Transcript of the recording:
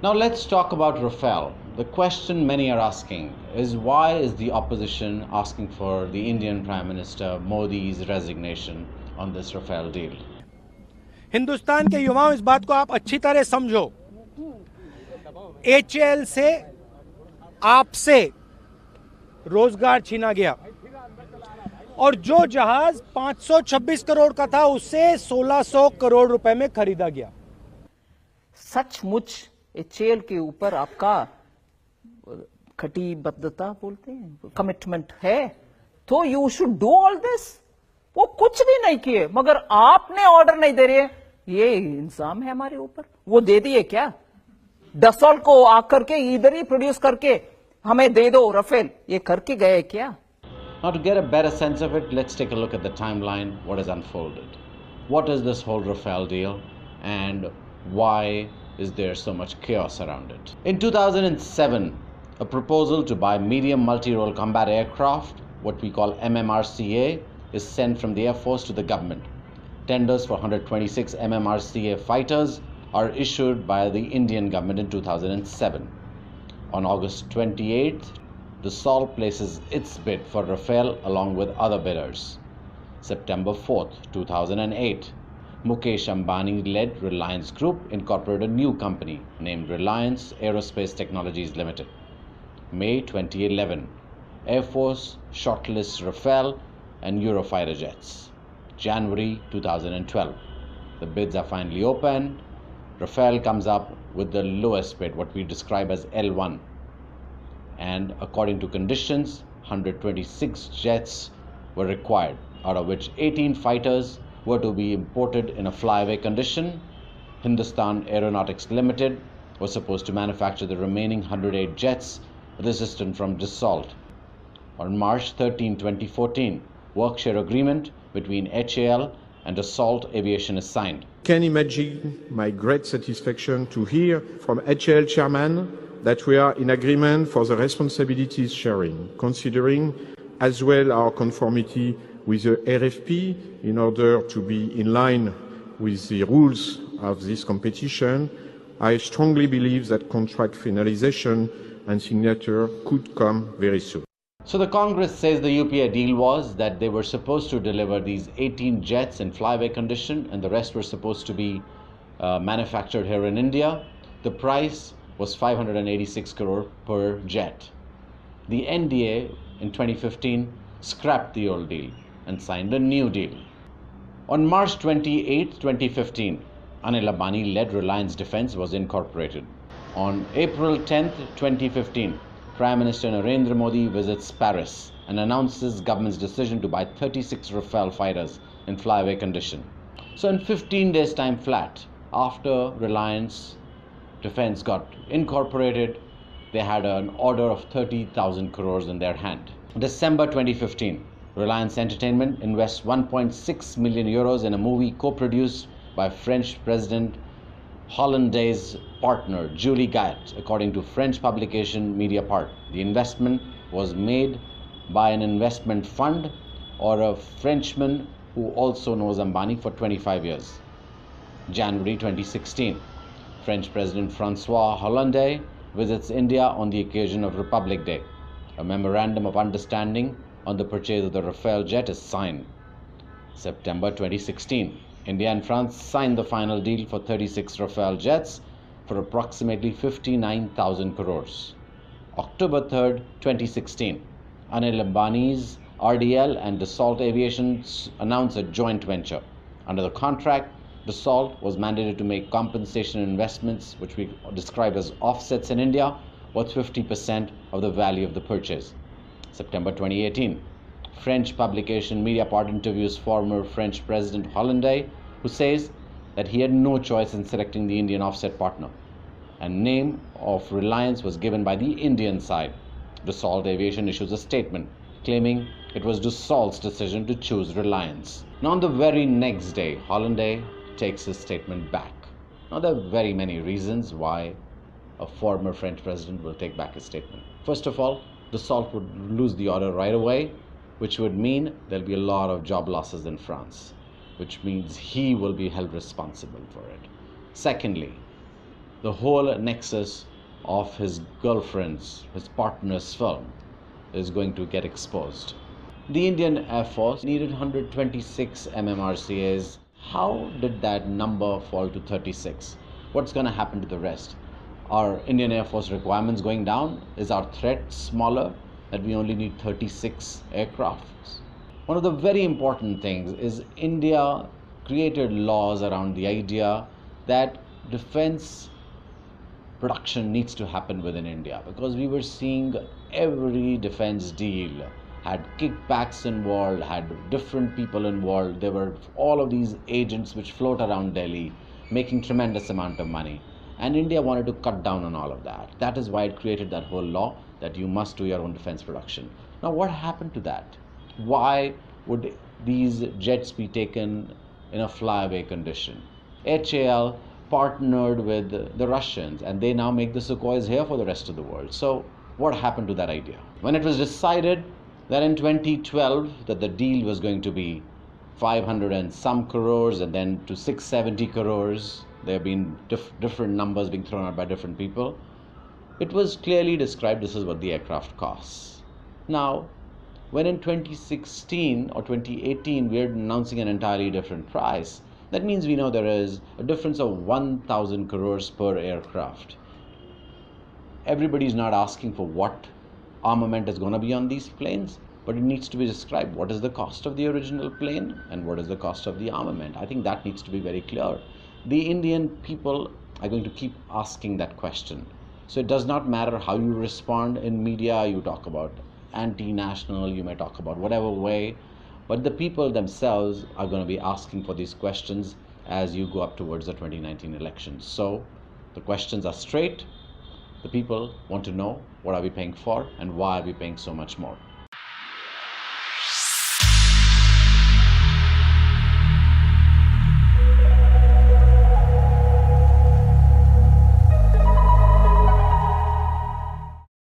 Now let's talk about Rafale. The question many are asking is, why is the opposition asking for the Indian Prime Minister Modi's resignation on this Rafale deal? Hindustan के युवाओं, इस बात को आप अच्छी तरह समझो। HAL से आपसे रोजगार छीना गया और जो जहाज 526 करोड़ का था उससे 1600 करोड़ रुपए में खरीदा गया। सचमुच HAL के ऊपर आपका कटिबद्धता बोलते हैं, कमिटमेंट है, तो you should do all this. वो कुछ भी नहीं किए, मगर आपने ऑर्डर नहीं दे रहे, ये इंजाम है हमारे ऊपर। वो दे दिए क्या? डसॉल्ट को आकर के इधर ही प्रोड्यूस करके हमें दे दो रफेल, ये करके गए क्या? Now, to get a better sense of it, let's take a look at the timeline, what has unfolded. What is this whole Rafale deal, and why is there so much chaos around it? In 2007, a proposal to buy medium multi-role combat aircraft, what we call MMRCA, is sent from the Air Force to the government. Tenders for 126 MMRCA fighters are issued by the Indian government in 2007. On August 28th, Dassault places its bid for Rafale along with other bidders. September 4th, 2008, Mukesh Ambani-led Reliance Group incorporated a new company named Reliance Aerospace Technologies Ltd. May 2011, Air Force shortlists Rafale and Eurofighter jets. January 2012, the bids are finally opened. Rafale comes up with the lowest bid, what we describe as L1. And according to conditions, 126 jets were required, out of which 18 fighters were to be imported in a flyaway condition. Hindustan Aeronautics Ltd was supposed to manufacture the remaining 108 jets resistant from Dassault. On March 13, 2014, Workshare agreement between HAL and Dassault Aviation is signed. Can imagine my great satisfaction to hear from HAL chairman that we are in agreement for the responsibilities sharing, considering as well our conformity with the RFP in order to be in line with the rules of this competition. I strongly believe that contract finalization and signature could come very soon. So the Congress says the UPA deal was that they were supposed to deliver these 18 jets in flyaway condition and the rest were supposed to be manufactured here in India. The price was 586 crore per jet. The NDA in 2015 scrapped the old deal and signed a new deal. On March 28, 2015, Anil Ambani-led Reliance Defence was incorporated. On April 10, 2015, Prime Minister Narendra Modi visits Paris and announces government's decision to buy 36 Rafale fighters in flyaway condition. So in 15 days time flat, after Reliance Defence got incorporated, they had an order of 30,000 crores in their hand. December 2015, Reliance Entertainment invests 1.6 million euros in a movie co-produced by French President Hollande's partner Julie Gayet, according to French publication Mediapart. The investment was made by an investment fund or a Frenchman who also knows Ambani for 25 years. January 2016, French President François Hollande visits India on the occasion of Republic Day. A memorandum of understanding on the purchase of the Rafale jet is signed. September 2016, India and France signed the final deal for 36 Rafale jets for approximately 59,000 crores. October 3rd, 2016, Anil Ambani's RDL and Dassault Aviation announced a joint venture. Under the contract, Dassault was mandated to make compensation investments, which we describe as offsets in India, worth 50% of the value of the purchase. September 2018, French publication Mediapart interviews former French President Hollande, who says that he had no choice in selecting the Indian offset partner. And name of Reliance was given by the Indian side. Dassault Aviation issues a statement claiming it was Dassault's decision to choose Reliance. Now on the very next day, Hollande takes his statement back. Now there are very many reasons why a former French president will take back his statement. First of all, Dassault would lose the order right away, which would mean there'll be a lot of job losses in France, which means he will be held responsible for it. Secondly, the whole nexus of his girlfriend's, his partner's film is going to get exposed. The Indian Air Force needed 126 MMRCAs. How did that number fall to 36? What's going to happen to the rest? Are Indian Air Force requirements going down? Is our threat smaller that we only need 36 aircrafts? One of the very important things is India created laws around the idea that defense production needs to happen within India, because we were seeing every defense deal had kickbacks involved, had different people involved. There were all of these agents which float around Delhi making tremendous amount of money. And India wanted to cut down on all of that. That is why it created that whole law that you must do your own defense production. Now, what happened to that? Why would these jets be taken in a flyaway condition? HAL partnered with the Russians, and they now make the Sukhois here for the rest of the world. So what happened to that idea? When it was decided that in 2012 that the deal was going to be 500 and some crores and then to 670 crores, there have been different numbers being thrown out by different people. It was clearly described this is what the aircraft costs. Now, when in 2016 or 2018 we are announcing an entirely different price, that means we know there is a difference of 1,000 crores per aircraft. Everybody is not asking for what armament is going to be on these planes, but it needs to be described. What is the cost of the original plane and what is the cost of the armament? I think that needs to be very clear. The Indian people are going to keep asking that question. So it does not matter how you respond in media. You talk about anti-national, you may talk about whatever way, but the people themselves are going to be asking for these questions as you go up towards the 2019 elections. So the questions are straight. The people want to know what are we paying for and why are we paying so much more.